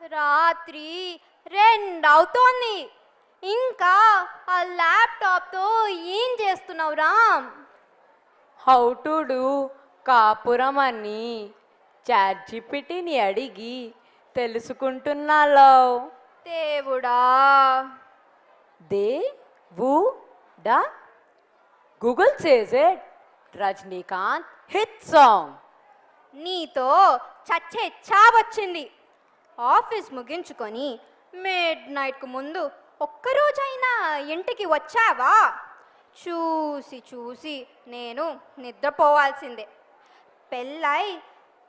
రాత్రి 2 అవుతోంది. ఇంకా ఆ ల్యాప్టాప్తో ఏం చేస్తున్నావు రామ్? హౌ టు డూ కాపురం అని చాట్‌జిపిటిని అడిగి తెలుసుకుంటున్నాలో. దేవుడా, దేవుడా Google says it Rajinikanth hit song. నీతో చచ్చే చావొచ్చింది. ఆఫీస్ ముగించుకొని మిడ్ నైట్కు ముందు ఒక్కరోజైనా ఇంటికి వచ్చావా? చూసి చూసి నేను నిద్రపోవాల్సిందే. పెళ్ళై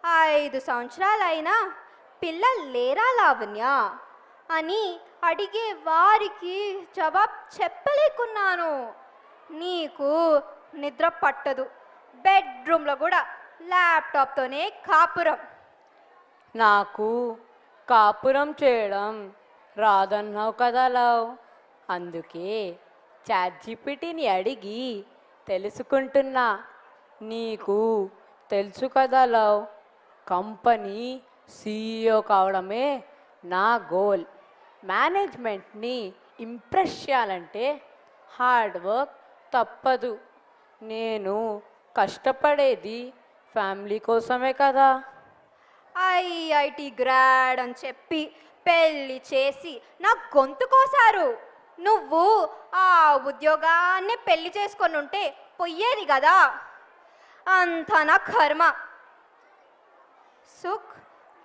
5 సంవత్సరాలైనా పిల్లలు లేరా లావణ్య అని అడిగే వారికి జవాబు చెప్పలేకున్నాను. నీకు నిద్ర పట్టదు. బెడ్రూమ్లో కూడా ల్యాప్టాప్తోనే కాపురం. నాకు కాపురం చేయడం రాదన్నావు కదా లవ్, అందుకే చాట్‌జిపిటిని అడిగి తెలుసుకుంటున్నా. నీకు తెలుసు కదా లవ్, కంపెనీ CEO కావడమే నా గోల్. మేనేజ్మెంట్ని ఇంప్రెస్ చేయాలంటే హార్డ్ వర్క్ తప్పదు. నేను కష్టపడేది ఫ్యామిలీ కోసమే కదా. ఐఐటి గ్రాడ్ అని చెప్పి పెళ్ళి చేసి నా గొంతు కోసారు. నువ్వు ఆ ఉద్యోగాన్ని పెళ్లి చేసుకొని ఉంటే పోయేది కదా. అంత నా కర్మ. సుఖ్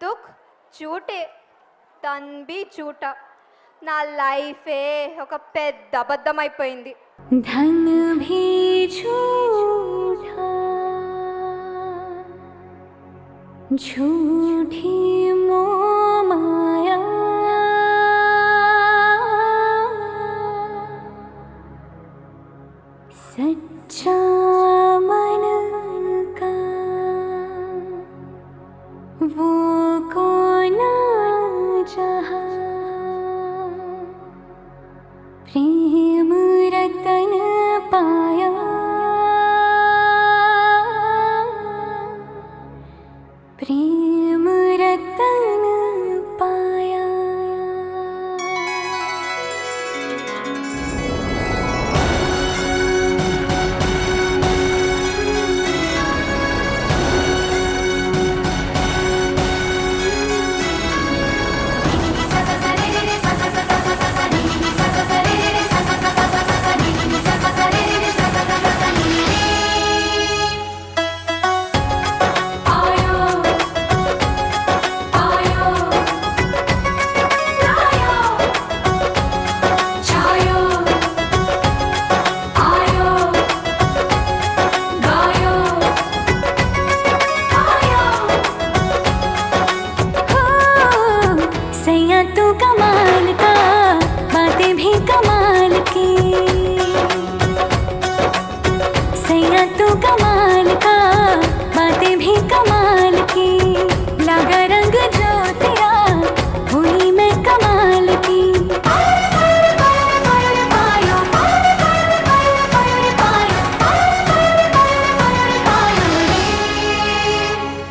దుఃఖ్ జూటే, తన్ బి జూటా. నా లైఫే ఒక పెద్ద అబద్ధమైపోయింది. धन भी झूठा, झूठी मोह माया, सच्चा मन का वो कौन जहाँ, प्रेम रतन पाया, प्रेम रतन पाया। सैया तू कमाल का, बातें भी कमाल की। सैया तू कमाल का, बातें भी कमाल की। लगा रंग जो तेरा, हुई मैं कमाल की।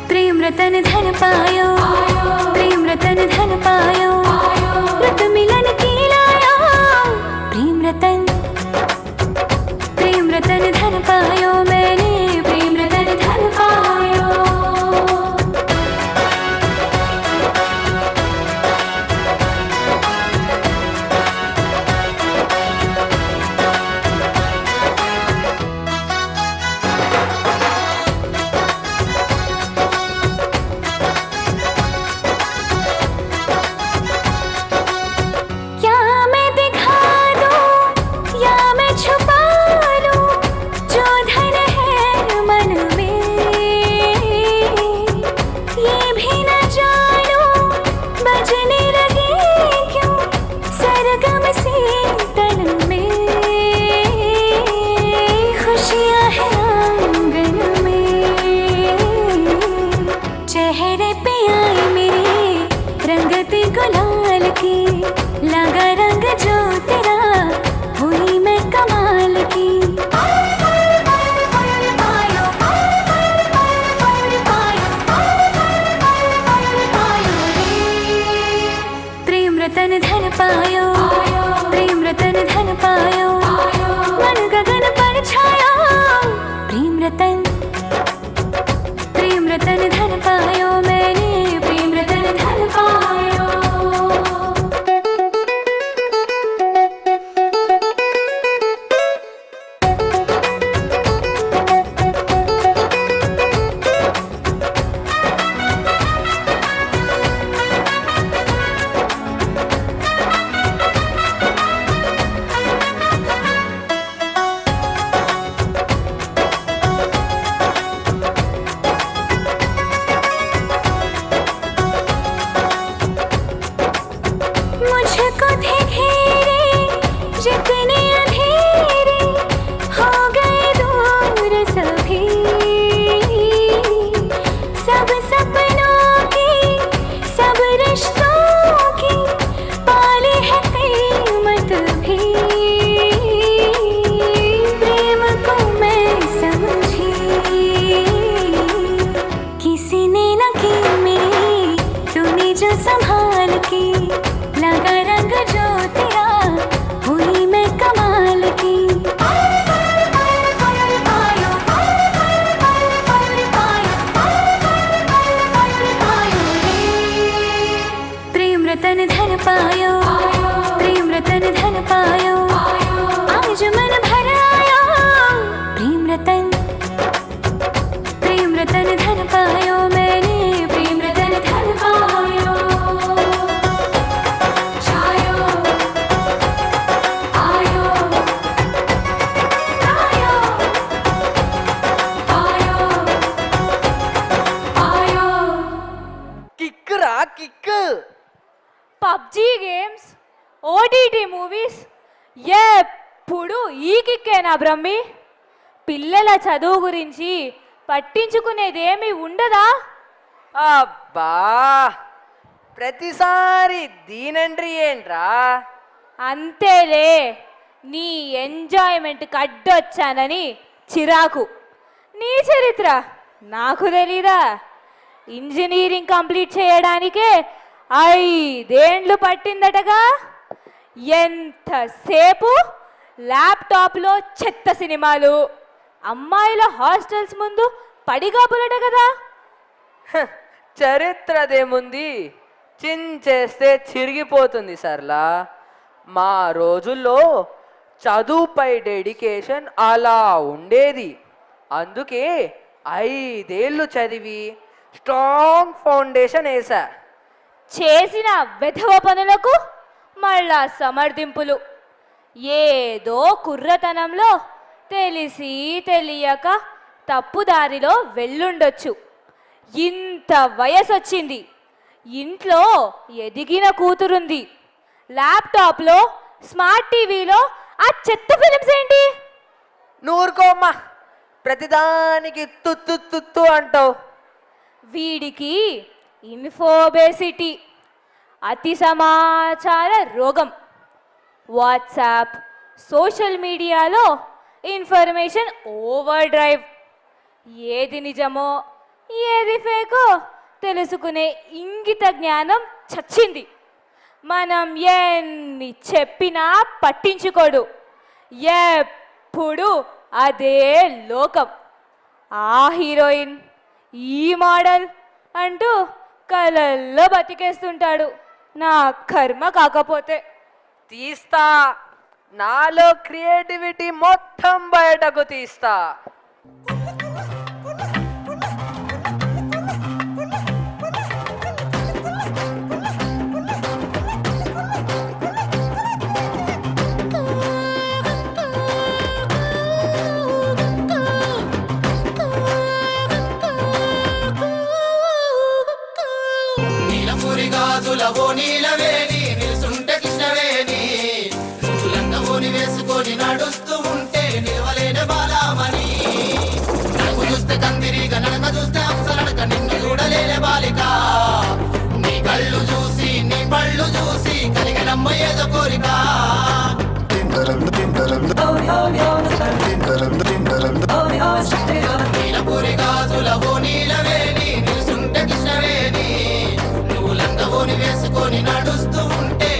प्रेम रतन धन पायो, प्रेम रतन धन पायो, रत मिलन की लाया। प्रेम रतन धन पायो, मैंने प्रेम रतन धन पायो। या मैं दिखा दूं या मैं छुपा लूं, जो धन है मन में ये भी न जानूं। बजने लगे क्यों सरगम से तन में, खुशियां हैं आंगन में। चेहरे पे आई मेरे रंगत गुलाल की। लगा रंग जो तेरा, हुई मैं कमाल की। रतन धन पायो, प्रेम रतन धन पायो, मन गगन पर छायो, प्रेम रतन धन पायो, मैंने प्रेम रतन धन पायो। मुझको थे घेरे जितने अंधेरे, हो गए दूर सभी, सब सपनों की, सब रिश्तों की पाली है कीमत भी। प्रेम को मैं समझी, किसी ने न की मेरी, तूने जो संभाल की, लगा रंग जो तेरा, हुई मैं कमाल की। प्रेम रतन धन पायो, प्रेम रतन धन पायो, आज मन भर आयो, प्रेम रतन धन पायो, मैंने प्रेम रतन धन पायो। छायो, आयो, आयो, आयो, आयो। కిక్ రా kick. PUBG games, OTT movies, ఎప్పుడు ఈ కిక్కేనా బ్రహ్మి? పిల్లల చదువు గురించి పట్టించుకునేదేమీ ఉండదా? అబ్బా, ప్రతిసారి దీనండ్రి ఏంట్రా? అంతేలే, నీ ఎంజాయ్మెంట్కి అడ్డొచ్చానని చిరాకు. నీ చరిత్ర నాకు తెలీదా? ఇంజనీరింగ్ కంప్లీట్ చేయడానికే 5 ఏండ్లు పట్టిందటగా. ఎంతసేపు ల్యాప్టాప్లో చెత్త సినిమాలు, అమ్మాయిల హాస్టల్స్ ముందు పడిగాపులట కదా. హ, చరిత్రదేముంది, చించేస్తే చిరిగిపోతుంది సర్లా. మా రోజుల్లో చదువుపై డెడికేషన్ అలా ఉండేది. అందుకే 5 ఏళ్ళు చదివి స్ట్రాంగ్ ఫౌండేషన్ వేసా. చేసిన వెధవ పనులకు మళ్ళా సమర్థింపులు. ఏదో కుర్రతనంలో తెలిసి తెలియక తప్పుదారిలో వెళ్ళుండొచ్చు. ఇంత వయసొచ్చింది, ఇంట్లో ఎదిగిన కూతురుంది, ల్యాప్టాప్లో స్మార్ట్ టీవీలో ఆ చెత్త ఫిలిమ్స్ ఏంటి? నూరుకోమ్మా, ప్రతిదానికి తుత్తు తుత్తు అంటావు. వీడికి ఇన్ఫోబేసిటీ, అతి సమాచార రోగం. వాట్సాప్, సోషల్ మీడియాలో ఇన్ఫర్మేషన్ ఓవర్ డ్రైవ్. ఏది నిజమో ఏది ఫేకో తెలుసుకునే ఇంగిత జ్ఞానం చచ్చింది. మనం ఎన్ని చెప్పినా పట్టించుకోడు, ఎప్పుడు అదే లోకం. ఆ హీరోయిన్, ఈ మోడల్ అంటూ కలల్లో బతికేస్తుంటాడు. నా కర్మ కాకపోతే. తీస్తా, నాలో క్రియేటివిటీ మొత్తం బయటకు తీస్తా. గాజులవో నీలవేణి నిలుసుంటే కృష్ణవేణి, లంగవోని వేసుకొని నడుస్తూ ఉంటే నిలవలేని బాలామణి. నడుగు చూస్తే కందిరిగా, నడక చూస్తే అంశనడక, నిన్ను చూడలేని బాలిక. నీ కళ్ళు చూసి నీ పళ్ళు చూసి కలిగినమ్మ ఏదో కోరిక. నీలపూరి గాజులవో నీలవేణి నిలుసుంటే కృష్ణవేణి, నువ్వు లంగవోని వేసుకొని నడుస్తూ ఉంటే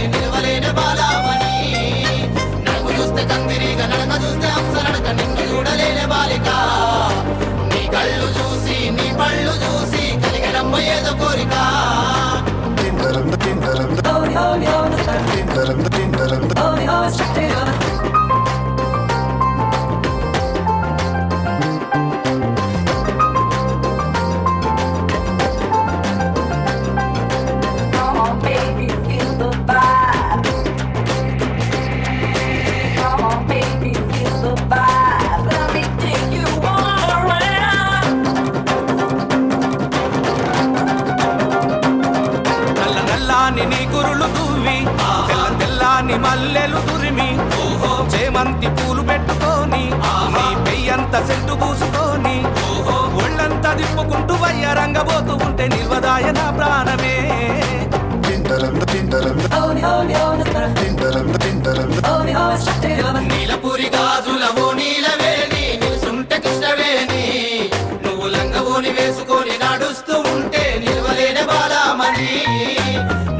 నల్ల నల్లాని నీ కురులు దువ్వి తెల్ల తెల్లాని మల్లెలు తురిమి చేమంతి పూలు పెట్టుకొని నీ పెయ్యంత సెంటు పూసుకొని ఒళ్ళంతా తిప్పుకుంటూ వయ్యరంగబోతూ ఉంటే నిల్వదాయ నా ప్రాణమే నీలపురి గాజులవో నీలవేణి నిలుసుంటే కృష్ణవేణి నువ్వు లంగవోని వేసుకొని నడుస్తూ ఉంటే నిలవలేని బాలామణి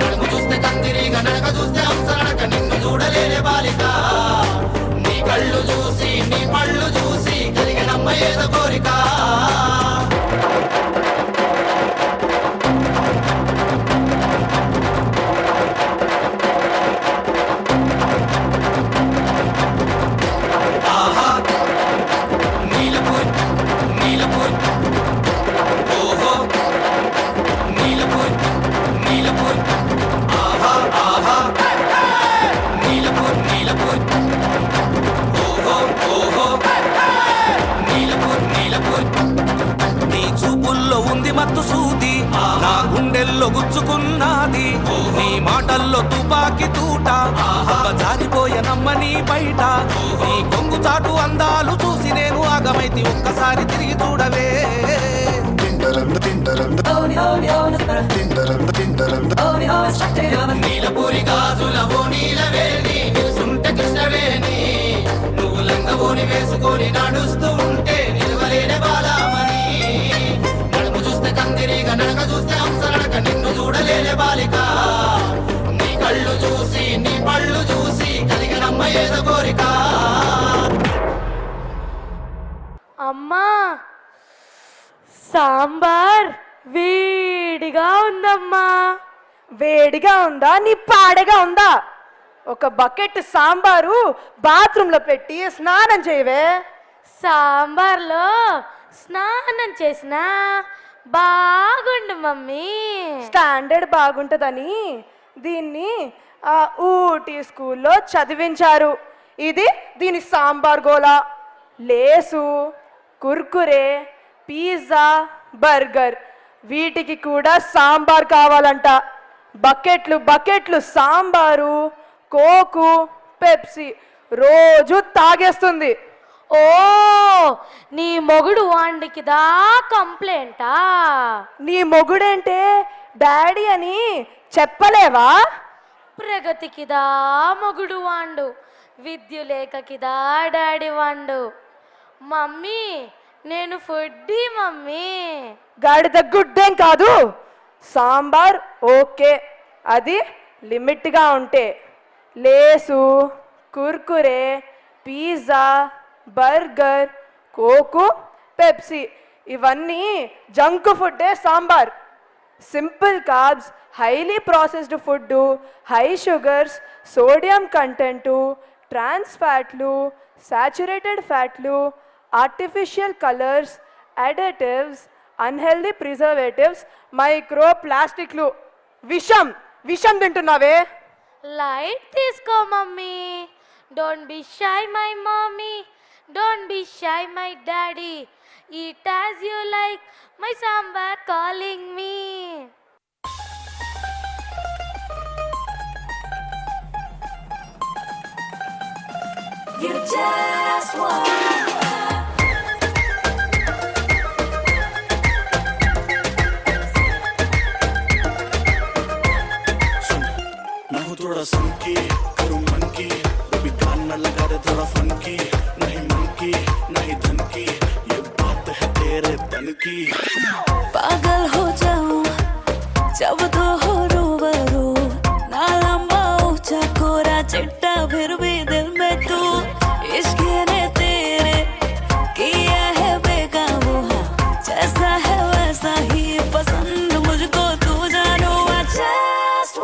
నడుము చూస్తే కందిరీగా నడక చూస్తే హంసనడక నిన్ను చూడలేని బాలిక నీ కళ్ళు చూసి నీ పళ్ళు చూసి కలిగినమ్మ ఏదో కోరిక నీలపూర్ నీలపూర్ ఓహో నీలపూర్ నీలపూర్ ఆహా ఆహా నీలపూర్ నీలపూర్ ఓహో ఓహో నీలపూర్ నీలపూర్ నీ చూపుల్లో ఉంది మత్తు సూది నా గుండెల్లో గుచ్చుకున్నది నీ మాటల్లో తుపాకి తూట జారిపోయనమ్మ నీ బయట నీ కొంగు చాటు అందాలు చూసి నేను ఆగమైతి ఒక్కసారి తిరిగి చూడవే నీలపూరి గాజులవో నీలవేణి నిలుసుంటే కృష్ణవేణి నువ్వు లంగవోని వేసుకొని నడుస్తూ ఉంటే నిలవలేని బాలామణి నడుము చూస్తే కందిరీగా నడక చూస్తే హంసనడక నిన్ను చూడలేని బాలిక నీ కళ్ళు చూసి నీ పళ్ళు చూసి కలిగినమ్మ ఏదో కోరిక అమ్మా సాంబార్ వేడిగా ఉందమ్మా. వేడిగా ఉందా నీ పాడగా ఉందా? ఒక బకెట్ సాంబారు బాత్రూంలో పెట్టి స్నానం చేయవే. సాంబార్లో స్నానం చేసినా బాగుండు మమ్మీ. స్టాండర్డ్ బాగుంటుందని దీన్ని ఊటీ స్కూల్లో చదివించారు. ఇది దీని సాంబార్ గోలా. లేసు, కుర్కురే, పిజ్జా, బర్గర్ వీటికి కూడా సాంబార్ కావాలంట. బకెట్లు బకెట్లు సాంబారు, కోకు, పెప్సీ రోజు తాగేస్తుంది. ఓ నీ మొగుడు వాండికి దా కంప్లైంటా? నీ మొగుడంటే డాడీ అని చెప్పలేవా? ప్రగతికిదా మొగుడు వాండు, విద్యులేఖకిదా డాడీ వాండు. మమ్మీ నేను ఫుడ్డీ మమ్మీ. గాడిద గుడ్డేం కాదు. సాంబార్ ఓకే, అది లిమిట్గా ఉంటే. Lay's, Kurkure, pizza, burger, Coke, Pepsi ఇవన్నీ జంక్ ఫుడ్డే sambar. Simple carbs, highly processed food, high sugars, sodium content, trans ఫ్యాట్లు, సాచురేటెడ్ ఫ్యాట్లు, artificial colours, additives, unhealthy preservatives, micro ప్లాస్టిక్లు. విషం విషం తింటున్నావే. లైట్ తీసుకో mummy. Don't be shy my mummy, don't be shy my daddy. Eat as you like, my sambar calling me. You just want मैं हूँ थोड़ा संकी करूँ मन की बेबी कान न लगा दे थोड़ा फंकी नहीं मन की नहीं धन की ये बात है तेरे तन की पागल हो जाऊं जब तो हो रूबरू ना लंबा ऊंचा कोरा चिट्टा फिर भी दिल में तू इश्क ने तेरे किया है बेकाबू हाँ जैसा है वैसा ही पसंद मुझको तू जानू I just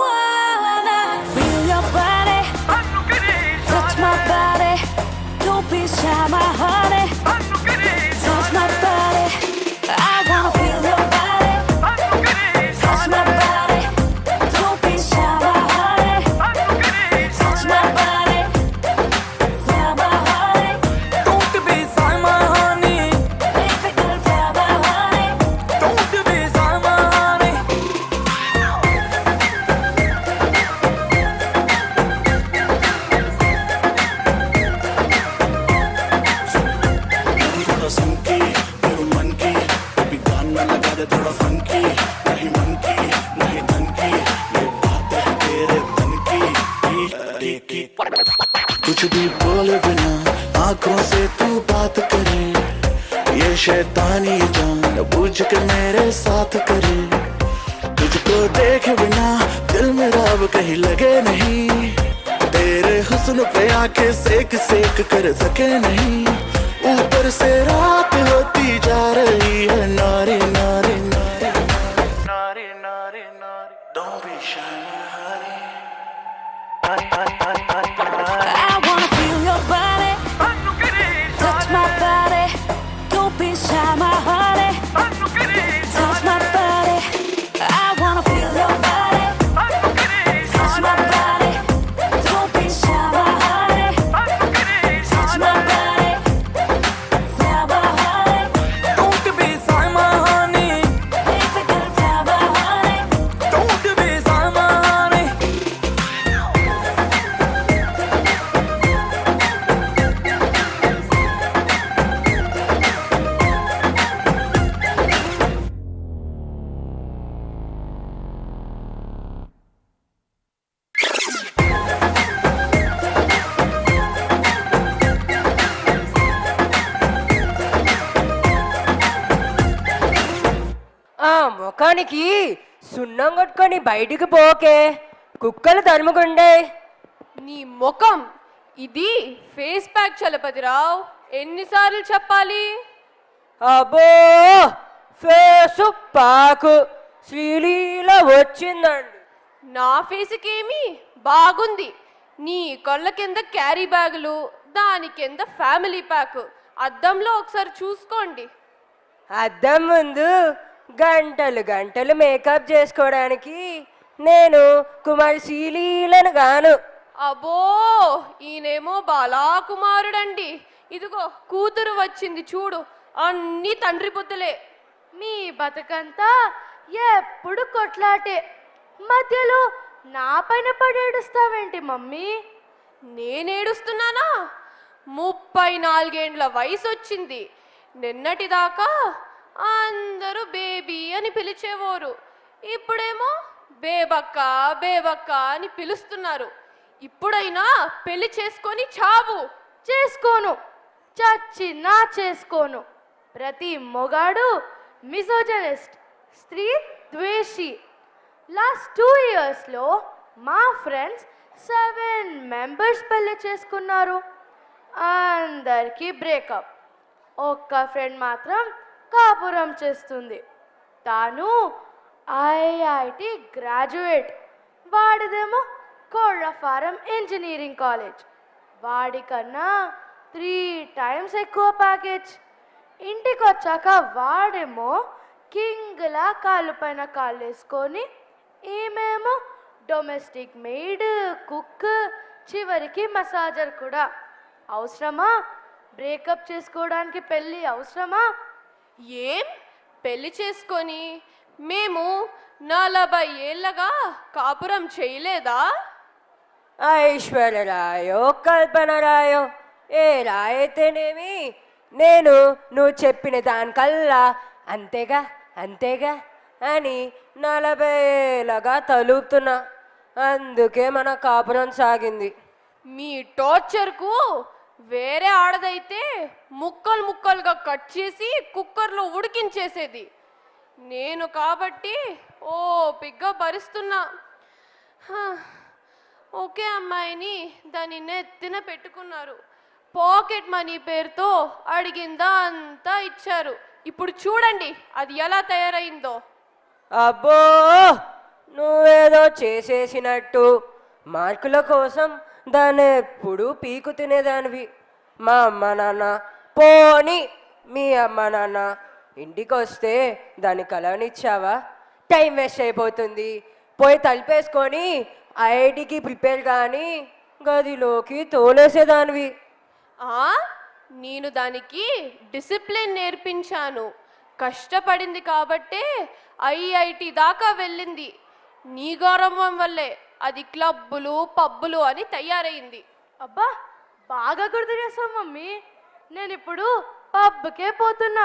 कुछ भी बोले बिना आंखों से तू बात करे, ये शैतानी जान बूझ के मेरे साथ करे। तुझको देखे बिना दिल मेरा अब कहीं लगे नहीं, तेरे हुस्न पे आंखें सेक सेक कर सके नहीं। ऊपर से रात होती जा रही है, नारी नारी नारी नारी नारी नारी। Don't be shy my honey, I wanna feel your body, touch my body. Don't be shy, my honey. Touch my body. I wanna feel your body, touch my body. Don't be shy, my honey. Touch my body, feel my honey. Don't be shy, my honey. If you can feel my honey. Don't be shy, my honey. ఆ ముఖానికి సున్నం కొట్టుకొని బయటికి పోకే, కుక్కలు తరుముకుండే. నీ ముఖం ఇది face pack Chalapathirao, ఎన్నిసార్లు చెప్పాలి? అబ్బో ఫేసు పాకు శ్రీలీల వచ్చిందండి. నా ఫేస్కేమి బాగుంది. నీ కళ్ళ కింద క్యారీ బ్యాగులు, దాని కింద ఫ్యామిలీ ప్యాక్. అద్దంలో ఒకసారి చూసుకోండి. అద్దం ముందు గంటలు గంటలు మేకప్ చేసుకోవడానికి నేను కుమారి శ్రీలీలను గాను. అబ్బో ఈయనేమో బాలాకుమారుడండి. ఇదిగో కూతురు వచ్చింది చూడు, అన్ని తండ్రి బుద్ధులే. మీ బతుకంతా ఎప్పుడు కొట్లాటే, మధ్యలో నా పైన పడేడుస్తావేంటి మమ్మీ? నేనేడుస్తున్నానా? 34 ఏండ్ల వయసు వచ్చింది. నిన్నటిదాకా అందరూ బేబీ అని పిలిచేవారు, ఇప్పుడేమో బేబక్క బేబక్క అని పిలుస్తున్నారు. ఇప్పుడైనా పెళ్లి చేసుకొని చావు. చేసుకోను, చచ్చినా చేసుకోను. ప్రతి మొగాడు మిసోజనిస్ట్, స్త్రీ ద్వేషి. లాస్ట్ 2 ఇయర్స్లో మా ఫ్రెండ్స్ 7 మెంబర్స్ పెళ్లి చేసుకున్నారు. అందరికీ బ్రేకప్. ఒక్క ఫ్రెండ్ మాత్రం కాపురం చేస్తుంది. తాను ఐఐటి గ్రాడ్యుయేట్, వాడిదేమో కోళ్ళ ఫారం ఇంజనీరింగ్ కాలేజ్. వాడికన్నా 3 టైమ్స్ ఎక్కువ ప్యాకేజ్. ఇంటికి వచ్చాక వాడేమో కింగ్లా కాళ్ళు పైన కాళ్ళు వేసుకొని, ఈమెమో డొమెస్టిక్ మెయిడ్, కుక్, చివరికి మసాజర్ కూడా. అవసరమా? బ్రేకప్ చేసుకోవడానికి పెళ్ళి అవసరమా? ఏం పెళ్లి చేసుకొని మేము 40 ఏళ్ళగా కాపురం చేయలేదా? ఐశ్వర్యరాయో కల్పనరాయో ఏ రాయితేనేమి, నేను నువ్వు చెప్పిన దానికల్లా అంతేగా అంతేగా అని 40 ఏళ్ళగా తలుపుతున్నా. అందుకే మన కాపురం సాగింది. మీ టార్చర్కు వేరే ఆడదైతే ముక్కలు ముక్కలుగా కట్ చేసి కుక్కర్లో ఉడికించేసేది. నేను కాబట్టి ఓపిగ్గా భరిస్తున్నా. ఒకే అమ్మాయిని దాని నెత్తిన పెట్టుకున్నారు. పాకెట్ మనీ పేరుతో అడిగిందా అంతా ఇచ్చారు. ఇప్పుడు చూడండి అది ఎలా తయారైందో. అబ్బో నువ్వేదో చేసేసినట్టు మార్కుల కోసం దాన్ని ఎప్పుడు పీకు తినేదానివి. మా అమ్మ నాన్న, పోనీ మీ అమ్మ నాన్న ఇంటికి వస్తే దాని కలవనిచ్చావా? టైం వేస్ట్ అయిపోతుంది, పోయి తలిపేసుకొని ఐఐటికి ప్రిపేర్ కానీ గదిలోకి తోలేసేదానివి. నేను దానికి డిసిప్లిన్ నేర్పించాను. కష్టపడింది కాబట్టే ఐఐటి దాకా వెళ్ళింది. నీ గౌరవం వల్లే అది క్లబ్బులు పబ్బులు అని తయారైంది. అబ్బా బాగా గుర్తు చేస్తావు మమ్మీ. నేను ఇప్పుడు పబ్కే పోతున్నా.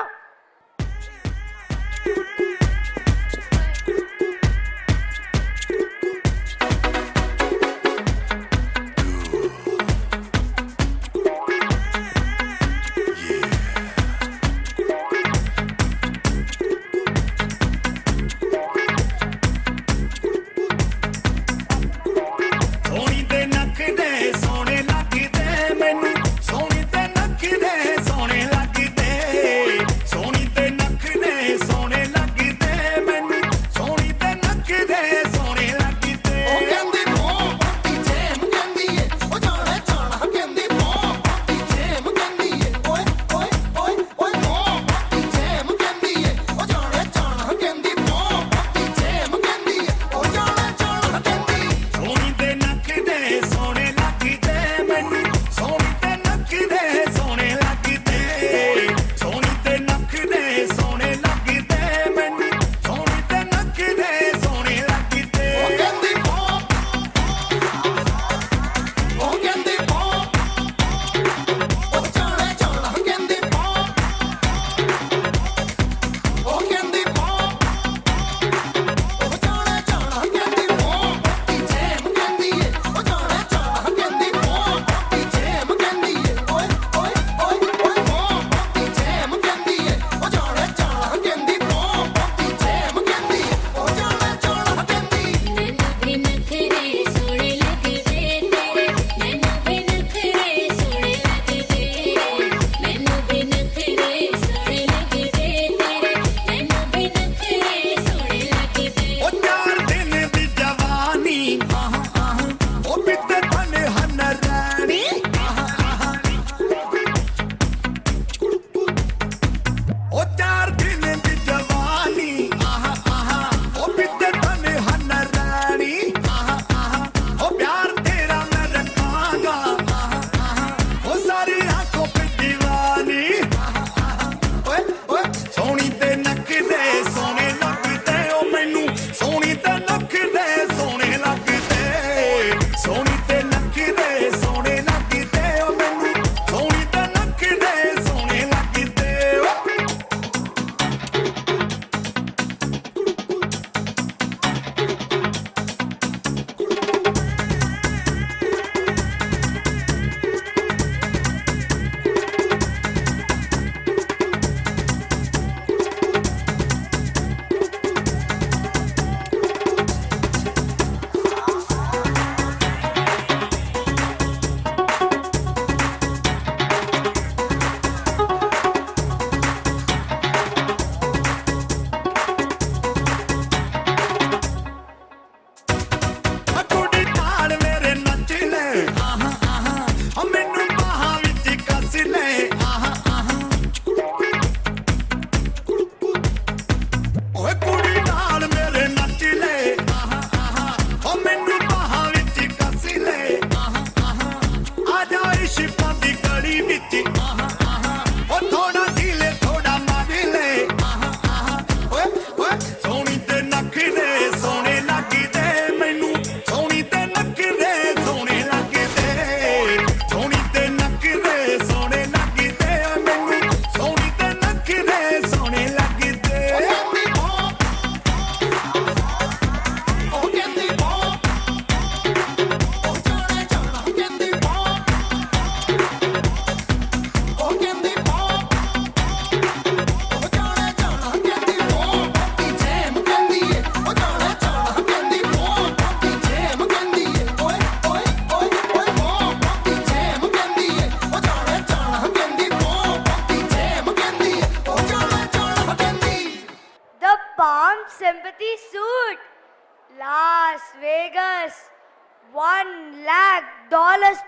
$1 lakh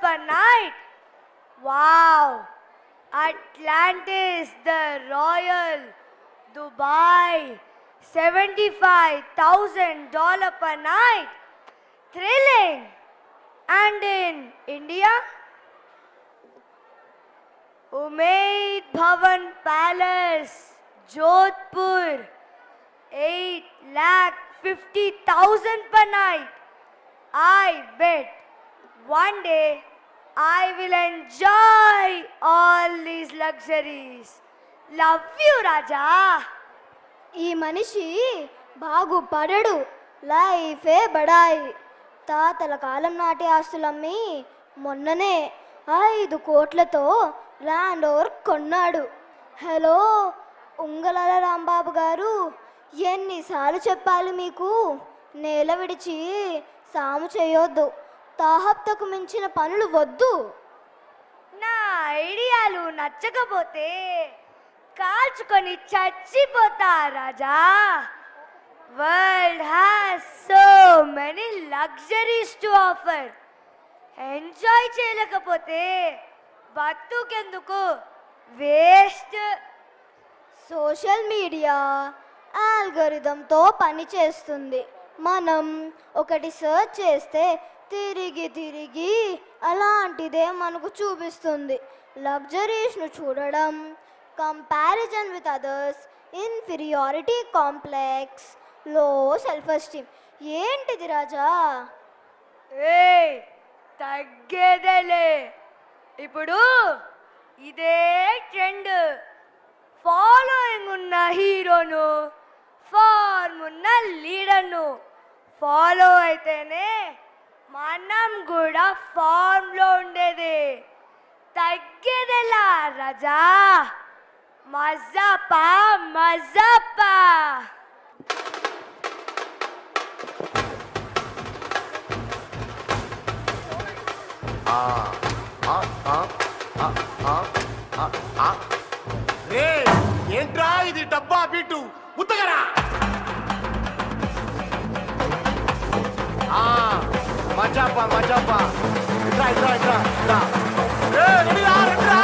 per night. Wow. Atlantis, the Royal, Dubai, $75,000 per night. Thrilling. And in India, Umaid Bhavan Palace, Jodhpur, 8,50,000 per night. I bet one day I will enjoy all these luxuries. Love you, Raja. ఈ మనిషి బాగుపడడు, లైఫే బడాయి. తాతల కాలం నాటి ఆస్తులమ్మి మొన్ననే 5 కోట్లతో land over కొన్నాడు. Hello ఉంగలాల Rambabu గారు, ఎన్నిసార్లు చెప్పాలి మీకు? నేల విడిచి సాము చేయొద్దు, తాహప్తకు మించిన పనులు వద్దు. నా ఐడియాలు నచ్చకపోతే కాల్చుకొని చచ్చిపోతా రాజా. World has so many luxuries to offer. Enjoy చేయలేకపోతే బతుకెందుకు, వేస్ట్. సోషల్ మీడియా ఆల్గోరిథంతో పనిచేస్తుంది. మనం ఒకటి సర్చ్ చేస్తే తిరిగి తిరిగి అలాంటిదే మనకు చూపిస్తుంది. లగ్జరీస్ను చూడడం, comparison with others, inferiority complex, లో సెల్ఫ్ ఎస్టీమ్. ఏంటిది రాజా? ఏయ్ తగ్గేదేలే. ఇప్పుడు ఇదే ట్రెండ్. ఫాలోయింగ్ ఉన్న హీరోను, ఫార్మ్ ఉన్న లీడర్ను ఫాలో అయితేనే మనం కూడా ఫార్మ్లో ఉండేది. తగ్గేదెలా రాజా? మజాపా మజాపా. ఏంట్రా ఇది డబ్బా బీటు ఉత్తగరా. మజాపా మజాపా. ఇట్రా ఇట్రా ఇట్రా ఇట్రా. రెడీరా రెడీరా.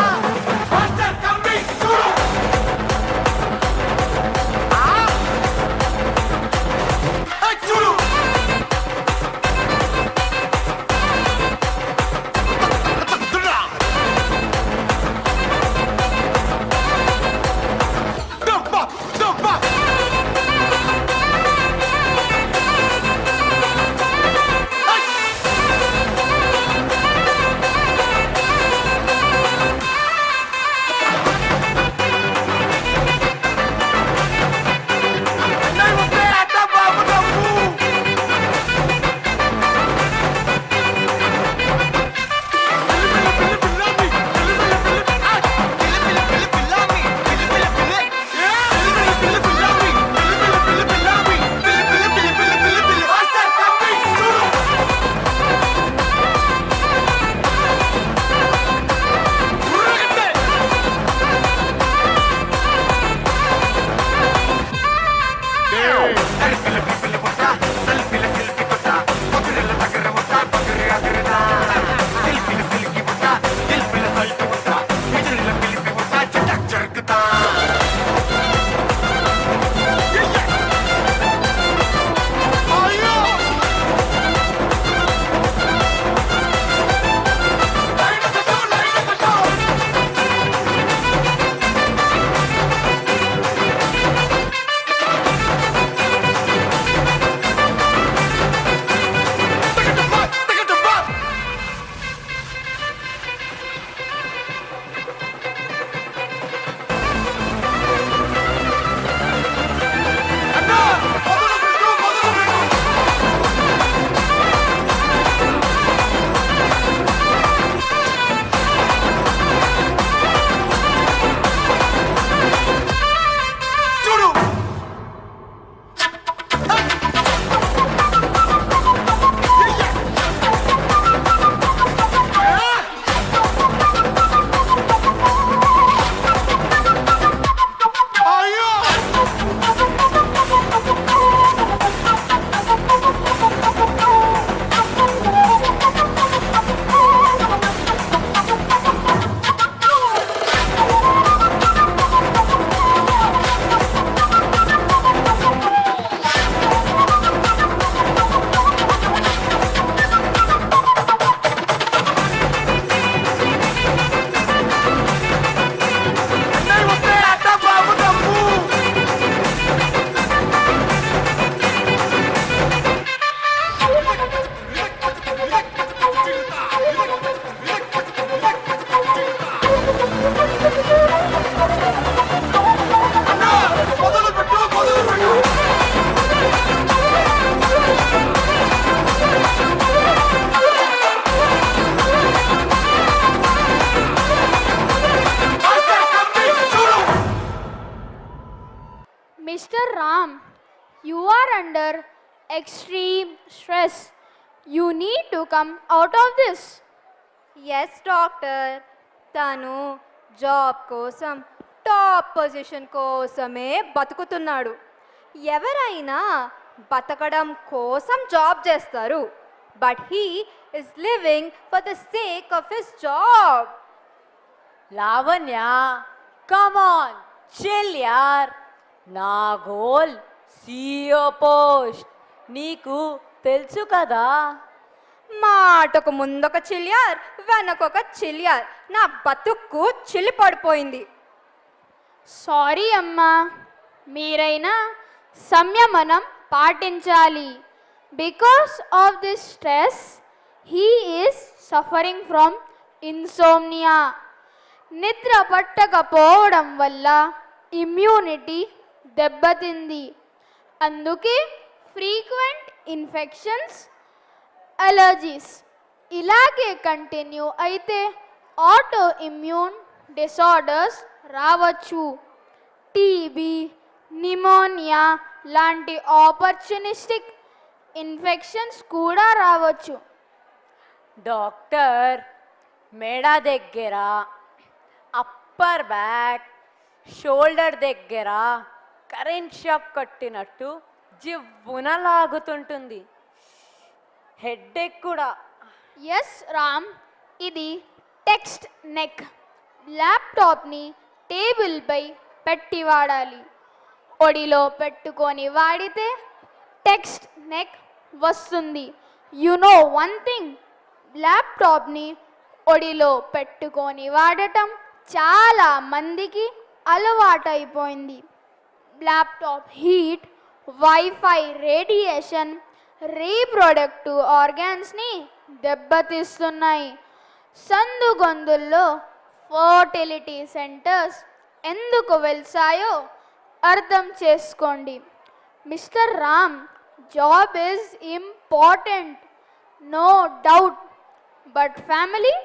extreme stress. You need to come out of this. Yes doctor, తను జాబ్ కోసం టాప్ పొజిషన్ కోసమే బతుకుతున్నాడు. ఎవరైనా బతకడం కోసం జాబ్ చేస్తారు, but he is living for the sake of his job. Lavanya, come on, chill యార్. నా గోల్ CEO పోస్ట్, నీకు తెలుసు కదా. మాటకు ముందొక చిల్యార్, వెనకొక చిల్యార్, నా బతుక్కు చిల్లి పడిపోయింది. సారీ అమ్మా, మీరైనా సంయమనం పాటించాలి. Because of this stress he is suffering from insomnia. నిద్ర పట్టకపోవడం వల్ల ఇమ్యూనిటీ దెబ్బతింది. అందుకే ఫ్రీక్వెంట్ ఇన్ఫెక్షన్స్, అలర్జీస్ ఇలాగే కంటిన్యూ అయితే ఆటో ఇమ్యూన్ డిసార్డర్స్ రావచ్చు. టీబీ, నిమోనియా లాంటి ఆపర్చునిస్టిక్ ఇన్ఫెక్షన్స్ కూడా రావచ్చు. డాక్టర్, మెడ దగ్గర, అప్పర్ బ్యాక్, షోల్డర్ దగ్గర కరెంట్ షాక్ కొట్టినట్టు జివ్వున లాగుతుంటుంది. హెడ్ఏక్ కూడా. ఎస్ రామ్, ఇది టెక్స్ట్ నెక్. ల్యాప్టాప్ని టేబుల్పై పెట్టి వాడాలి. ఒడిలో పెట్టుకొని వాడితే టెక్స్ట్ నెక్ వస్తుంది. యు నో వన్ థింగ్, ల్యాప్టాప్ని ఒడిలో పెట్టుకొని వాడటం చాలా మందికి అలవాటైపోయింది. Laptop heat, WiFi radiation reproductive ఆర్గాన్స్ని దెబ్బతీస్తున్నాయి. సందుగొందుల్లో ఫర్టిలిటీ సెంటర్స్ ఎందుకు వెళ్తాయో అర్థం చేసుకోండి. Mister Ram, job is important, no doubt, but family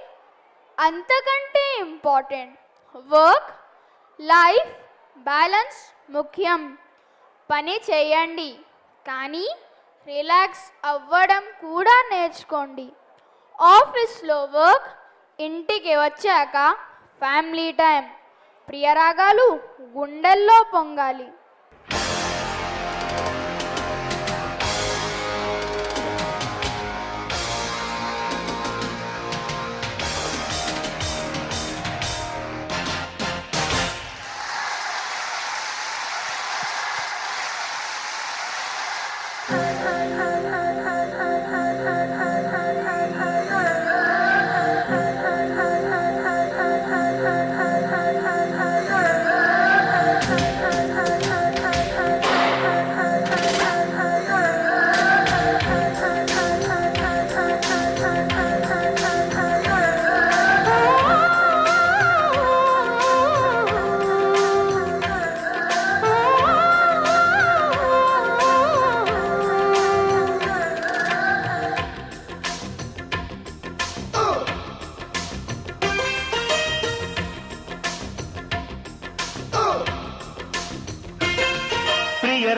అంతకంటే ఇంపార్టెంట్. వర్క్ లైఫ్ బ్యాలెన్స్ ముఖ్యం. పని చేయండి, కానీ రిలాక్స్ అవ్వడం కూడా నేర్చుకోండి. ఆఫీస్లో వర్క్, ఇంటికి వచ్చాక ఫ్యామిలీ టైం. ప్రియరాగాలు గుండెల్లో పొంగాలి.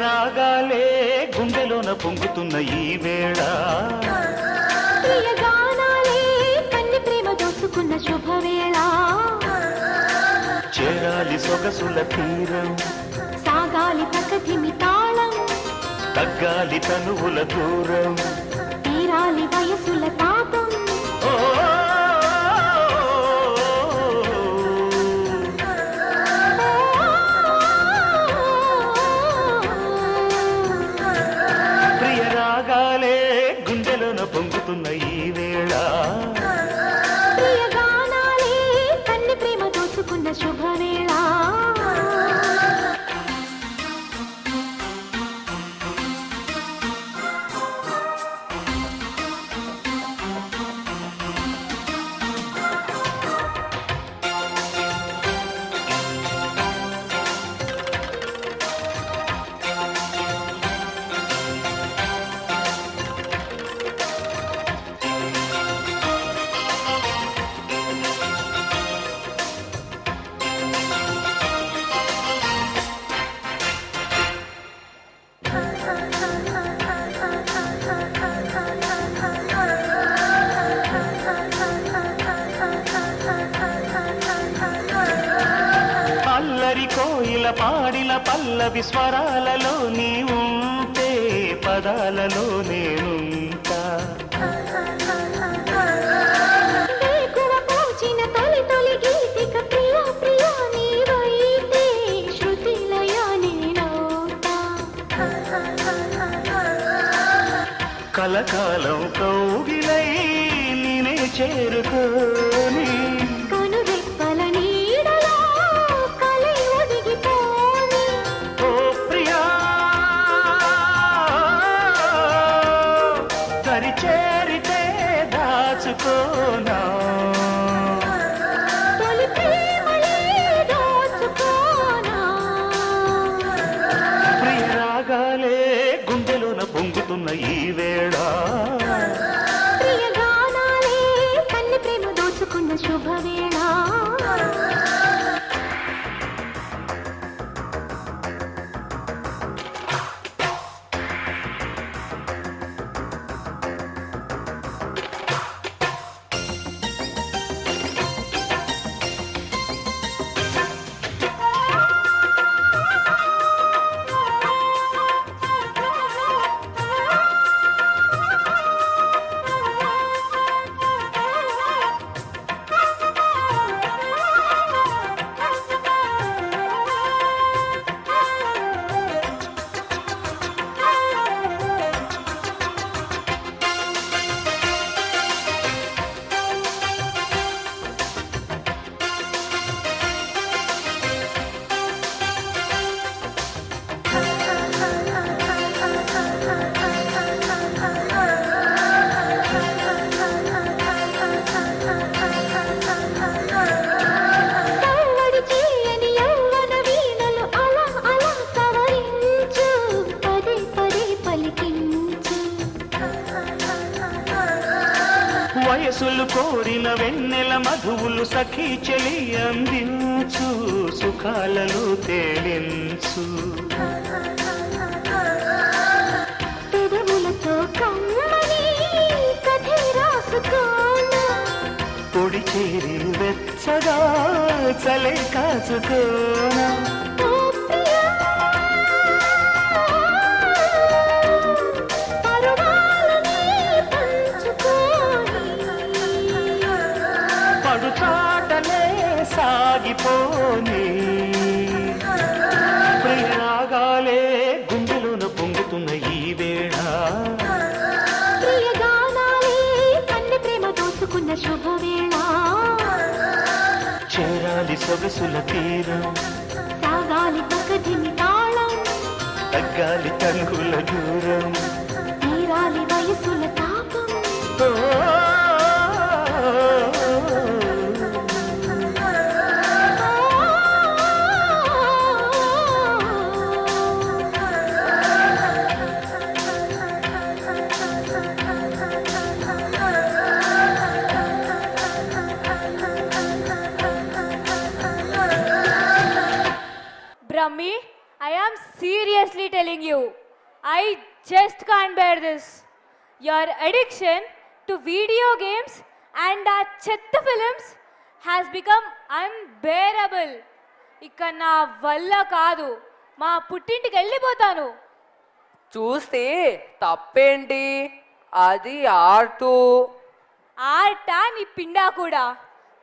రాగాలే గుండెలోన పొంగుతున్న ఈ వేళ, ప్రియగానాలే కన్ని ప్రేమ దోచుకున్న శుభవేళ, చేరాలి సొగసుల తీరం, సాగాలి ప్రకృతిమి తాళం, తగ్గాలి తనువుల దూరం, తీరాలి వయసుల తాపం. రాగాలే గుండెలోన పొంగుతున్న ఈ వేళ, ప్రియగానాలే కన్ని ప్రేమ దోచుకున్న శుభవేళ. కోకిల పాడిన పల్లవి స్వరాలలో నీ ఉంటే పదాలలో నేనుంటా. వేకువ పూచిన తొలి తొలి గీతిక ప్రియ ప్రియ నీవైతే శృతిలయ నేనవుతా. కలకాలం కౌగిలై నినే చేరుకోని కనురెప్పల నీడలో కలై ఒదిగిపోని. ఓ ప్రియా దరి చేరితే దాచుకోనా. తొలి ప్రేమలే దోచుకోనా. ప్రియ రాగాలే గుండెలోన పొంగుతున్న ఈ వేళ. ప్రియ గానాలే కన్ని ప్రేమ దోచుకున్న శుభవేళ. సవ్వడి చేయని యవ్వన వీణలు అలా అలా సవరించు. పదే పదే పలికించు. వయసులు కోరిన వెన్నెల మధువులు సఖీ చెలి అందించు. సుఖాలను తేలించు. పెదవులతో కమ్మని కథే రాసుకోనా. పొడి చేరి వెచ్చగా చలే కాచుకోనా. ఓ ప్రియా పరువాలని పంచుకోని. పడు చాటలే సాగిపోని. ప్రియరాగాలే గుండెలోన పొంగుతున్న ఈ వేళ. ప్రియ గానాలే కన్ని ప్రేమ దోచుకున్న శుభవేళ. చేరాలి సొగసుల తీరం, సాగాలి పకదిమి తాళం. తగ్గాలి తనుగుల దూరం. తీరాలి వయసుల తాపం. ఓ, Brahmi, I am seriously telling you, I just can't bear this. Your addiction to video games and చెత్త films has become unbearable. ఇక నా వల్ల కాదు, మా పుట్టింటికి వెళ్ళిపోతాను. చూస్తే తప్పేంటి, అది ఆర్టు. ఆర్టా నీ పిండా కూడా.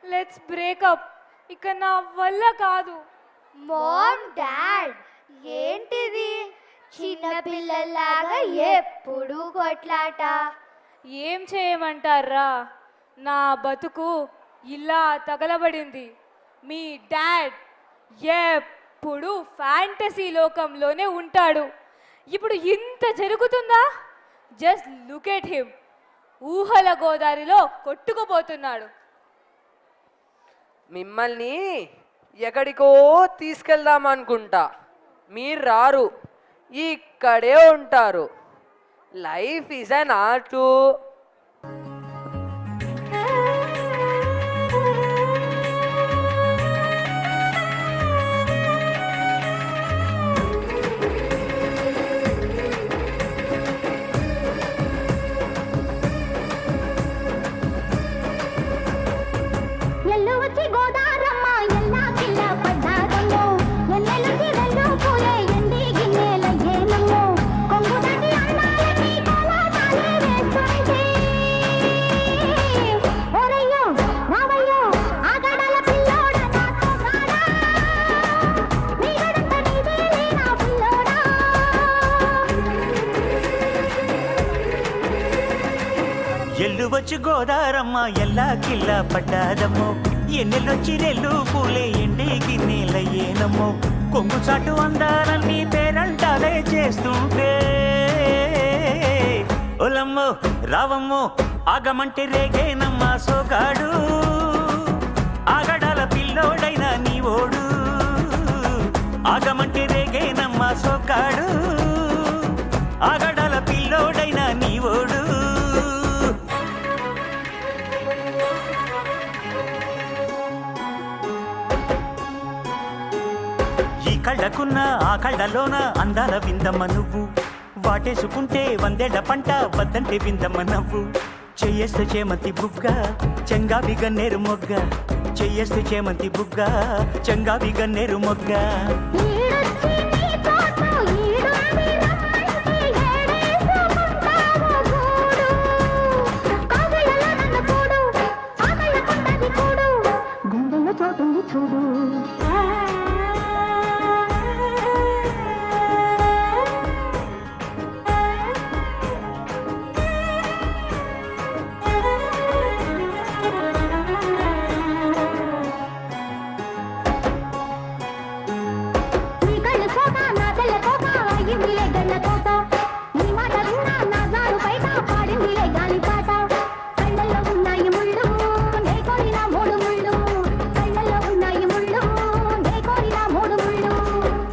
లెట్స్ బ్రేకప్, ఇక నా వల్ల కాదు. మామ్ డాడ్ ఏంటిది చిన్నపిల్లలాగా ఎప్పుడు కొట్లాట? ఏం చేయమంటారా, నా బతుకు ఇలా తగలబడింది. మీ డాడ్ ఎప్పుడు ఫ్యాంటసీ లోకంలోనే ఉంటాడు. ఇప్పుడు ఇంత జరుగుతుందా? జస్ట్ లుక్ ఎట్ హిమ్, ఊహల గోదారిలో కొట్టుకుపోతున్నాడు. మిమ్మల్ని ఎక్కడికో తీసుకెళ్దాం అనుకుంటా, మీరు రారు, ఇక్కడే ఉంటారు. Life is an art. ఎల్లు వచ్చి గోదారమ్మ ఎల్లా కిల్ల పడ్డారమ్మో ఎన్నెలు గోదారమ్మ ఎల్లా కిల్లా పడ్డాదమ్మో ఎన్నెల్లొచ్చి రెల్లు పూలే ఎండికి నీలయ్యేనమ్మో కొంగు చాటు అందాలన్నీ పేరంటాలే చేస్తుంటే ఒలమ్మో రావమ్మో ఆగమంటే రేగేనమ్మా సోగాడు ఆగడాల పిల్లోడైనా నీ ఓడు ఆగమంటే రేగేనమ్మా సోగాడు ఆగడాల పిల్లోడైనా నీ ఓడు ఈ కళ్ళకున్న ఆ కళ్ళలోన అందాల విందమ్మ నువ్వు వాటేసుకుంటే వందేళ్ల పంట వద్దంటే విందమ్మ నవ్వు చెయ్యేస్తే చేమంతి బుగ్గ చెంగావి గన్నేరు మొగ్గ చెయ్యేస్తే చేమంతి బుగ్గ చెంగావి గన్నేరు మొగ్గ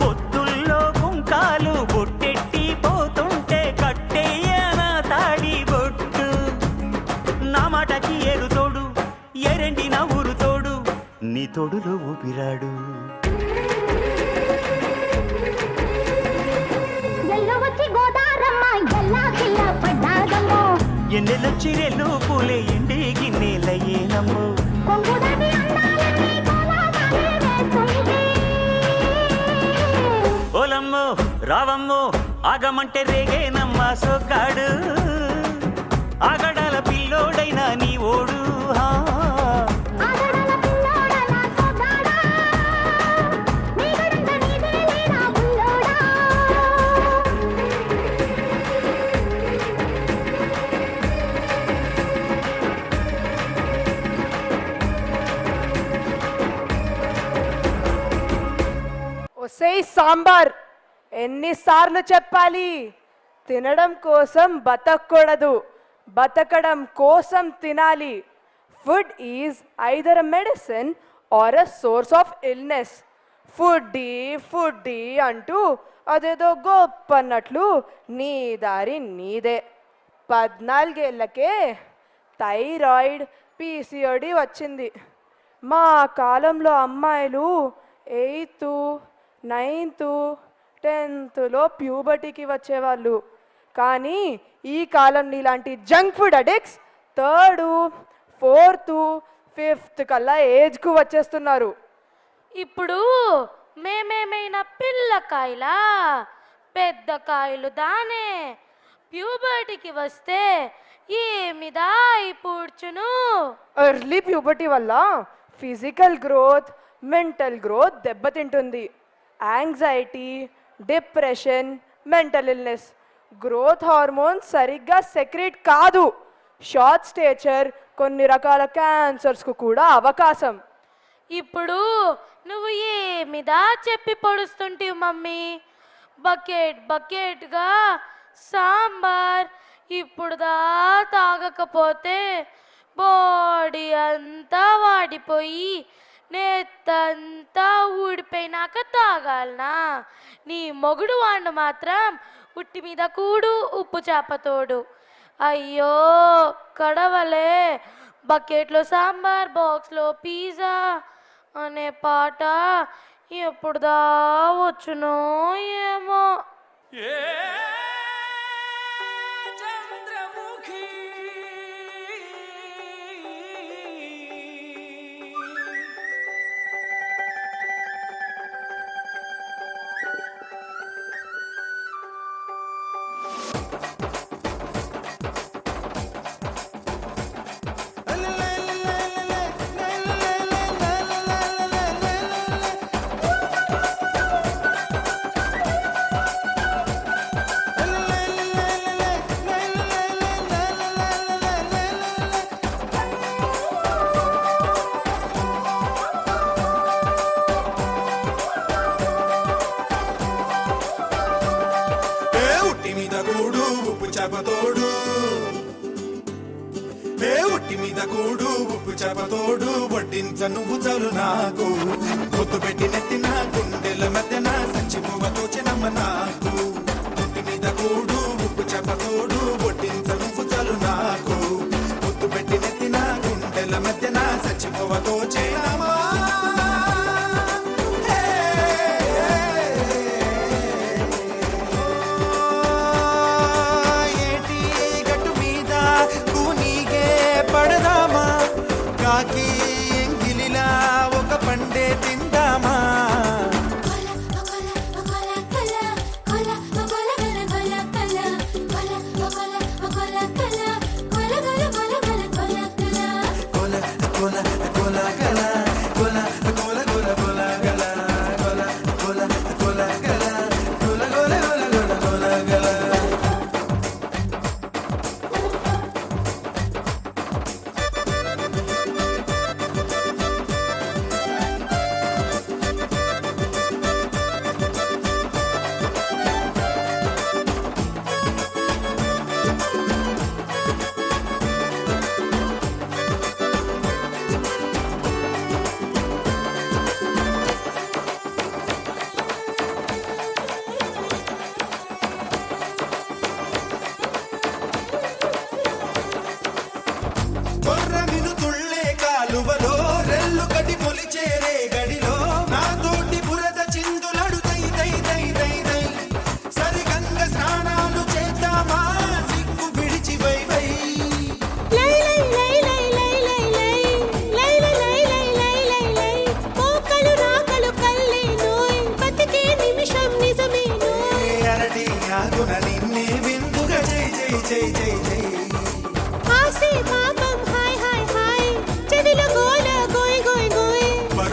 పొద్దుల్లో కుంకాలు బొట్టెట్టి పోతుంటే కట్టేయన తాడి బొట్టు నా మాటకి ఏరు తోడు ఎరండి నా ఊరు తోడు నీ తోడులో ఊపిరాడు ఎన్నెలొచ్చి రెల్లు పూలే ఎండి గిన్నెలయ్యేనమ్మో ఓలమ్మో రావమ్మో ఆగమంటే రేగేనమ్మా సోగాడు ఆగడాల పిల్లోడైనా నీ ఓడు ఒసేయ్ సాంబార్ ఎన్నిసార్లు చెప్పాలి తినడం కోసం బతకూడదు బతకడం కోసం తినాలి food is either a medicine or a source of illness foodie అంటూ అదేదో గొప్ప అన్నట్లు నీ దారి నీదే 14 ఏళ్ళకే థైరాయిడ్ పీసీఓడి వచ్చింది మా కాలంలో అమ్మాయిలు 8th 9th 10thలో ప్యూబర్టీకి వచ్చేవాళ్ళు కానీ ఈ కాలం నీలాంటి junk food addicts 3rd 4th 5th కల్లా ఏజ్కు వచ్చేస్తున్నారు ఇప్పుడు మేమేమైనా పిల్లకాయలా పెద్ద కాయలు దానే ప్యూబర్టీకి వస్తే ఏమిదా పూడ్చును ఎర్లీ ప్యూబర్టీ వల్ల ఫిజికల్ గ్రోత్ మెంటల్ గ్రోత్ దెబ్బతింటుంది anxiety depression mental illness growth hormones సరిగ్గా సెక్రెట్ కాదు షార్ట్ స్టేచర్ కొన్ని రకాల క్యాన్సర్స్కు కూడా అవకాశం ఇప్పుడు నువ్వు ఏమిదా చెప్పి పొడుస్తుంటివి మమ్మీ బకెట్గా సాంబార్ ఇప్పుడు తాగకపోతే బాడీ అంతా వాడిపోయి నేత్తంతా ఊడిపోయినాక తాగాలనా నీ మొగుడు వాడిని మాత్రం ఉట్టి మీద కూడు ఉప్పు చేపతోడు అయ్యో కడవలే బకెట్లో సాంబార్ బాక్స్లో పిజ్జా అనే పాట ఎప్పుడుదా వచ్చునో ఏమో ఉప్పు చేపతోడు వడ్డించ నువ్వు చాలు నాకు ముద్దు పెట్టి నెత్తిన గుండెల మధ్యన సంచిపోవతో చినమ్మ నాకు ముద్దు మీద కూడు ఉప్పు చేపతోడు వడ్డించ నువ్వు చాలు నాకు ముద్దు పెట్టి నెత్తిన గుండెల మధ్యన సంచిపోవతో చినమ్మా కాకి ఎంగిలిలా ఒక పండే తిందామా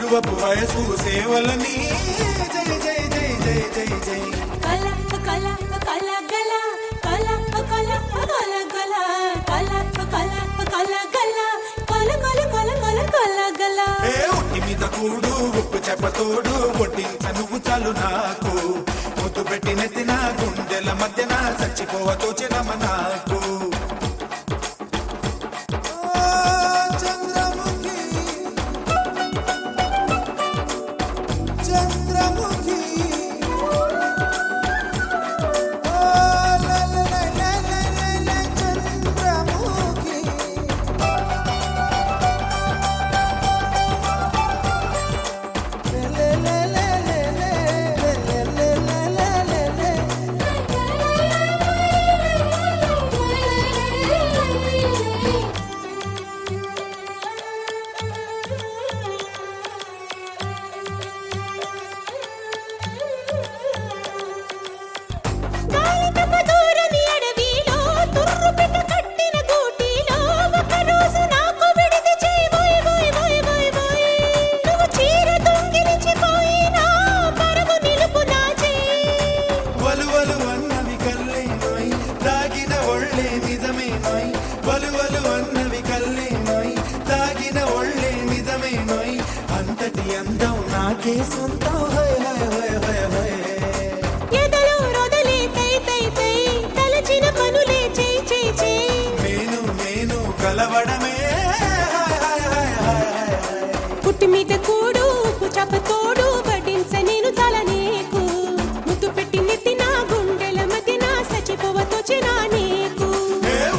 బరువపు వయసు సేవలని జై జై జై జై జై జై కల కల కల గల కల కల కల గల కల కల కల గల కల కల కల కల కల గల ఉట్టి మీద కూడు ఉప్పు చేపతోడు వడ్డించ నువ్వు చాలు నాకు ముద్దు పెట్టి నెత్తిన గుండెల మధ్యన చచ్చిపోవతో చినమ్మ నాకు పుట్టి మీద కూడు ఉప్పు చేపతోడు వడ్డించ నేను చాలా నీకు ముద్దు పెట్టి నెత్తిన గుండెల మధ్యన చచ్చిపోవతో చినా నీకు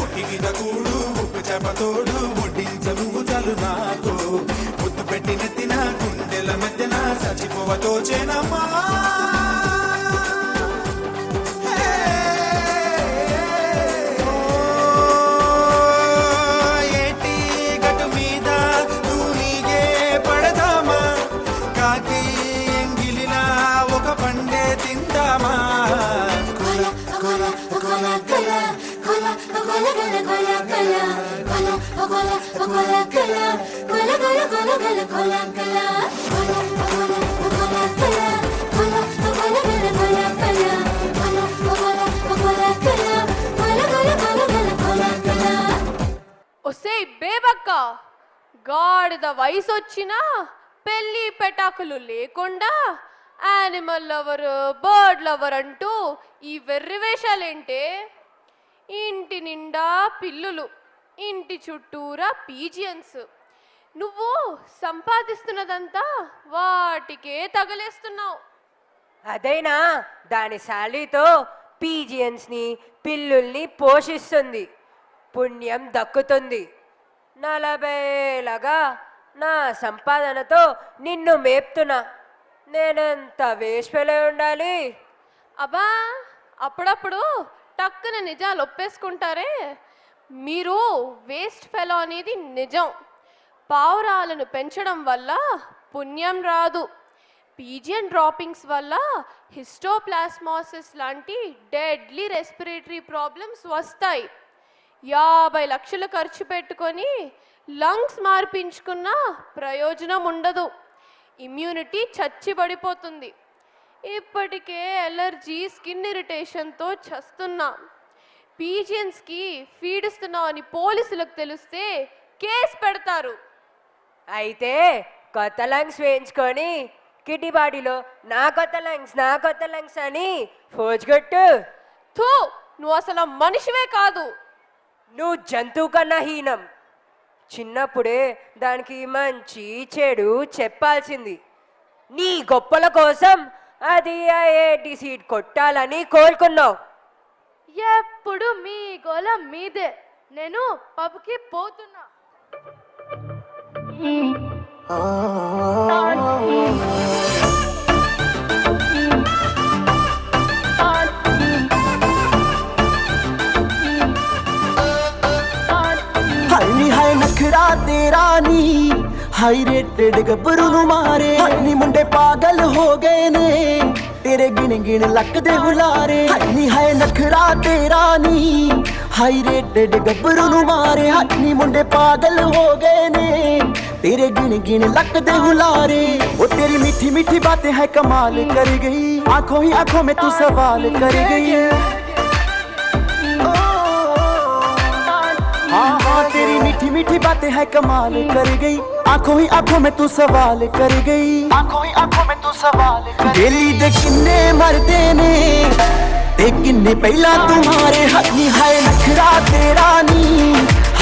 ఉట్టి మీద కూడు ఉప్పు చేపతోడు వడ్డించ నువ్వు చాలు నాకు ముద్దు పెట్టి నెత్తిన గుండెల మధ్యన చచ్చిపోవతో చినమ్మా ఒసే బేబక్క గాడిద వయసు వచ్చినా పెళ్లి పెటాకులు లేకుండా యానిమల్ లవర్ బర్డ్ లవర్ అంటూ ఈ వెర్రి వేషాలేంటే ఇంటి నిండా పిల్లులు ఇంటి చుట్టూరా పీజియన్స్ నువ్వు సంపాదిస్తున్నదంతా వాటికే తగలేస్తున్నావు. అదైనా దాని శాలరీతో పీజియన్స్ని పిల్లుల్ని పోషిస్తుంది, పుణ్యం దక్కుతుంది. 40 ఏళ్ళగా నా సంపాదనతో నిన్ను మేపుతున్నా. నేనెంత వేస్ట్ ఉండాలి? అబ్బా, అప్పుడప్పుడు టక్కున నిజాలు ఒప్పేసుకుంటారే. మీరు వేస్ట్ ఫెలో అనేది నిజం. పావురాలను పెంచడం వల్ల పుణ్యం రాదు. పీజియన్ డ్రాపింగ్స్ వల్ల హిస్టోప్లాస్మోసిస్ లాంటి డెడ్లీ రెస్పిరేటరీ ప్రాబ్లమ్స్ వస్తాయి. 50 లక్షలు ఖర్చు పెట్టుకొని లంగ్స్ మార్పించుకున్న ప్రయోజనం ఉండదు. ఇమ్యూనిటీ చచ్చిబడిపోతుంది. ఇప్పటికే ఎలర్జీ, స్కిన్ ఇరిటేషన్తో చస్తున్నా. పీజియన్స్కి ఫీడ్ ఇస్తున్నావు అని పోలీసులకు తెలిస్తే కేసు పెడతారు. అయితే కొత్త లంగ్స్ వేయించుకొని కిటిబాడీలో నా కొత్త లంగ్స్ అని ఫోజుగొట్టు. థూ, నువ్వు అసలు మనిషివే కాదు. నువ్వు జంతువు కన్నా హీనం. చిన్నప్పుడే దానికి మంచి చెడు చెప్పాల్సింది. నీ గొప్పల కోసం అది IIT సీట్ కొట్టాలని కోరుకున్నావు. ఎప్పుడు మీ గోల మీదే. నేను పబ్కి పోతున్నా. हाय नखरा तेरा नी हाई रेटेड गब्बरू नु मारे नी मुंडे पागल हो गए ने तेरे गिन गिन लक दे हुलारे नी हाय नखरा तेरा नी हाई रेटेड गब्बरू नु मारे नी मुंडे पागल हो गए ने तेरे गिन गिन लक दे हुलारे। वो तेरी मीठी मीठी बातें है कमाल कर गई, आंखों ही आंखों में तू सवाल कर गई। हाँ तेरी मीठी मीठी बातें है कमाल कर गई, आंखों ही आंखों में तू सवाल कर गई। आंखों ही आंखों में तू सवाल कर गई। दिल्ली दे किन्ने मरदे ने ते किन्ने पहला तुम्हारे हक नी हाय नखरा तेरा नी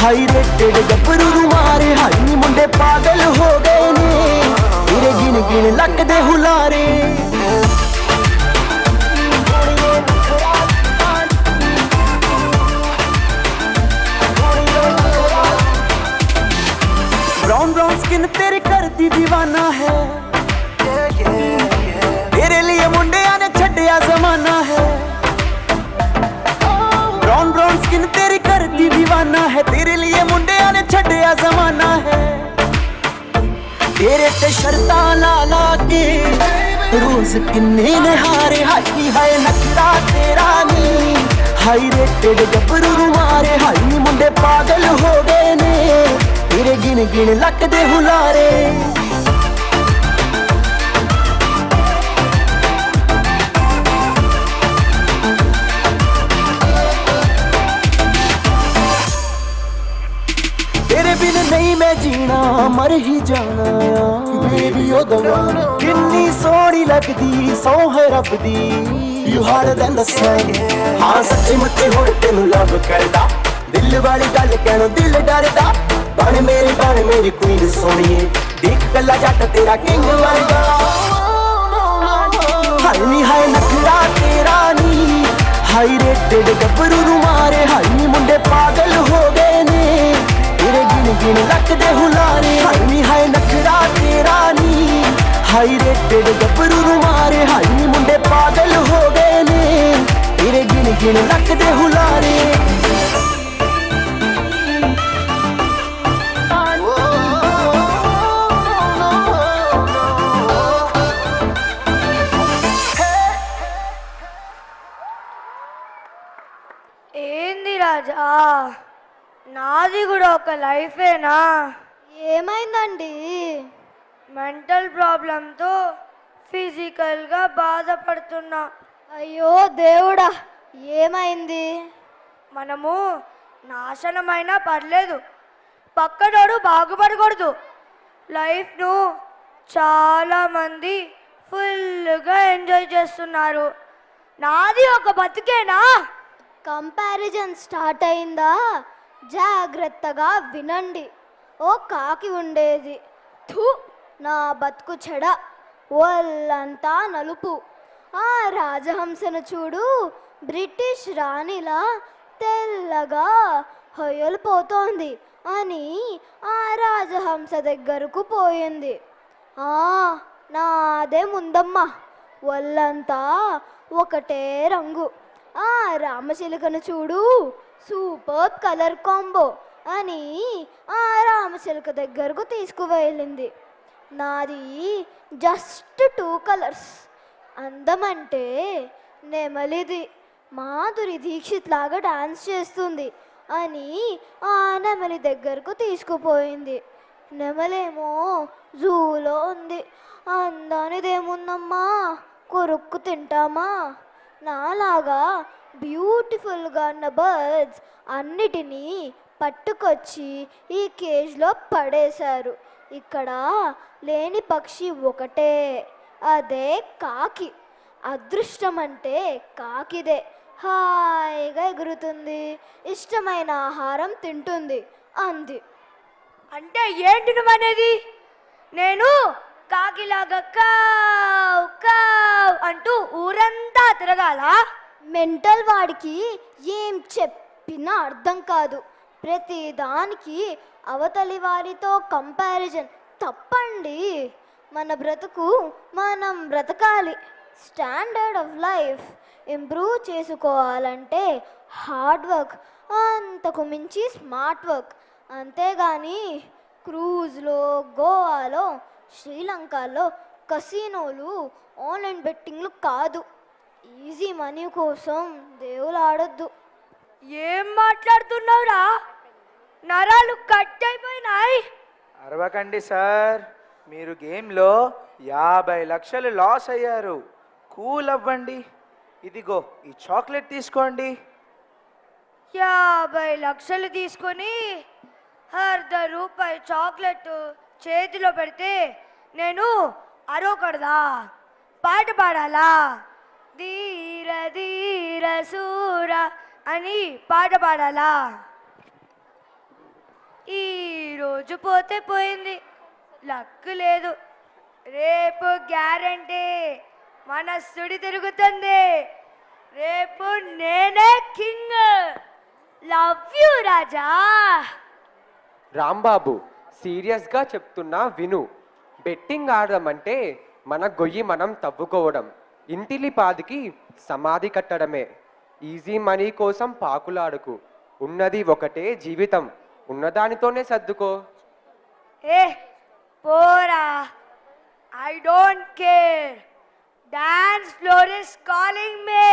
हाई रेटेड गब्बरू मारे हाय नी मुंडे पागल हो गए ने तेरे गिन गिन लक दे हुलारे। ब्राउन ब्राउन स्किन तेरी करती दीवाना है, तेरे लिए मुंडिया ने छड्डिया जमाना है। ब्राउन ब्राउन स्किन तेरी करती दीवाना है, तेरे लिए मुंडिया ने छड्डिया जमाना है। तेरे ते शर्ता ला ला के रोज किन्ने ने हारे हाई हाय नखरा तेरा नी हाई रेटेड गब्बरू मारे हाई नी मुंडे पागल हो गए ने तेरे गिन गिन लक दे हुलारे। तेरे बिन नहीं मैं जीना मर ही जाना बेबी ओ दवाना किन्नी सोहनी लगदी सौ है रब दी यू हार्डर देन द सन। हाँ सच्ची मुच्ची हुण तेनू लव करदा दिल वाली गल कहणों दिल डरदा बन मेरी क्वीन सोहणीए देख कल्ला जट तेरा किंग वर्गा। हाय नी हाय नखरा तेरा नी हाई रेटेड गब्बरू मारे हाय नी मुंडे पागल हो गए ने तेरे गिन गिन लक दे हुलारे। हाय नी हाय नखरा तेरा नी हाई रेटेड गब्बरू मारे हाय नी मुंडे पागल हो गए ने तेरे गिन गिन लक दे हुलारे। ఏంది రాజా, నాది కూడా ఒక లైఫేనా? ఏమైందండి? మెంటల్ ప్రాబ్లంతో ఫిజికల్గా బాధపడుతున్నా. అయ్యో దేవుడా, ఏమైంది? మనము నాశనమైనా పర్లేదు, పక్కనోడు బాగుపడకూడదు. లైఫ్ను చాలామంది ఫుల్గా ఎంజాయ్ చేస్తున్నారు, నాది ఒక బతికేనా? కంపారిజన్ స్టార్ట్ అయిందా? జాగ్రత్తగా వినండి. ఓ కాకి ఉండేది. థు, నా బతుకు చెడ, ఒళ్ళంతా నలుపు. ఆ రాజహంసను చూడు, బ్రిటిష్ రాణిలా తెల్లగా హొయ్యలు పోతోంది అని ఆ రాజహంస దగ్గరకు పోయింది. నాదే ముందమ్మ, ఒళ్ళంతా ఒకటే రంగు. ఆ రామచిలుకను చూడు, సూపర్ కలర్ కాంబో అని ఆ రామచిలుక దగ్గరకు తీసుకువెళ్ళింది. నాది జస్ట్ 2 కలర్స్. అందమంటే నెమలిది, మాధురి దీక్షిత్ లాగా డాన్స్ చేస్తుంది అని ఆ నెమలి దగ్గరకు తీసుకుపోయింది. నెమలేమో జూలో ఉంది. అందానిదేముందమ్మా, కొరుక్కు తింటామా? నాలాగా బ్యూటిఫుల్గా ఉన్న బర్డ్స్ అన్నిటినీ పట్టుకొచ్చి ఈ కేజ్లో పడేశారు. ఇక్కడ లేని పక్షి ఒకటే, అదే కాకి. అదృష్టం అంటే కాకిదే. హాయిగా ఎగురుతుంది, ఇష్టమైన ఆహారం తింటుంది అంది. అంటే ఏంటి నువ్వనేది? నేను కాకిలాగా కావ్ కావ్ అంటూ ఊరంతా తిరగాల? మెంటల్ వాడికి ఏం చెప్పినా అర్థం కాదు. ప్రతి దానికి అవతలి వారితో కంపారిజన్ తప్పండి. మన బ్రతుకు మనం బ్రతకాలి. స్టాండర్డ్ ఆఫ్ లైఫ్ ఇంప్రూవ్ చేసుకోవాలంటే హార్డ్ వర్క్, అంతకు మించి స్మార్ట్ వర్క్. అంతేగాని క్రూజ్లో, గోవాలో, శ్రీలంకలో కసినోలు, ఆన్లైన్ బెట్టింగ్లు కాదు. ఈజీ మనీ కోసం దేవులు ఆడొద్దు. ఏం మాట్లాడుతున్నావురా? నరాలు కట్ అయిపోయినాయి. అరవకండి సార్, మీరు గేమ్లో 50 లక్షలు లాస్ అయ్యారు. కూల్ అవ్వండి. ఇదిగో ఈ చాక్లెట్ తీసుకోండి. 50 లక్షలు తీసుకొని ₹1 చాక్లెట్ చేతిలో పెడితే నేను అరవకూడదా? పాట పాడాలా? ధీర ధీర సూర అని పాట పాడాలా? ఈరోజు పోతే పోయింది, లక్ లేదు. రేపు గ్యారంటీ మన సుడి తిరుగుతుంది. రేపు నేనే కింగ్. లవ్ యూ రాజా. రాంబాబు, సీరియస్గా చెప్తున్నా విను. బెట్టింగ్ ఆడమంటే మన గొయ్యి మనం తవ్వుకోవడం, ఇంటిలి పాదికి సమాధి కట్టడమే. ఈజీ మనీ కోసం పాకులాడుకు. ఉన్నది ఒకటే జీవితం, ఉన్నదానితోనే సర్దుకో. ఏ పోరా, I don't care. Dance floor is calling me.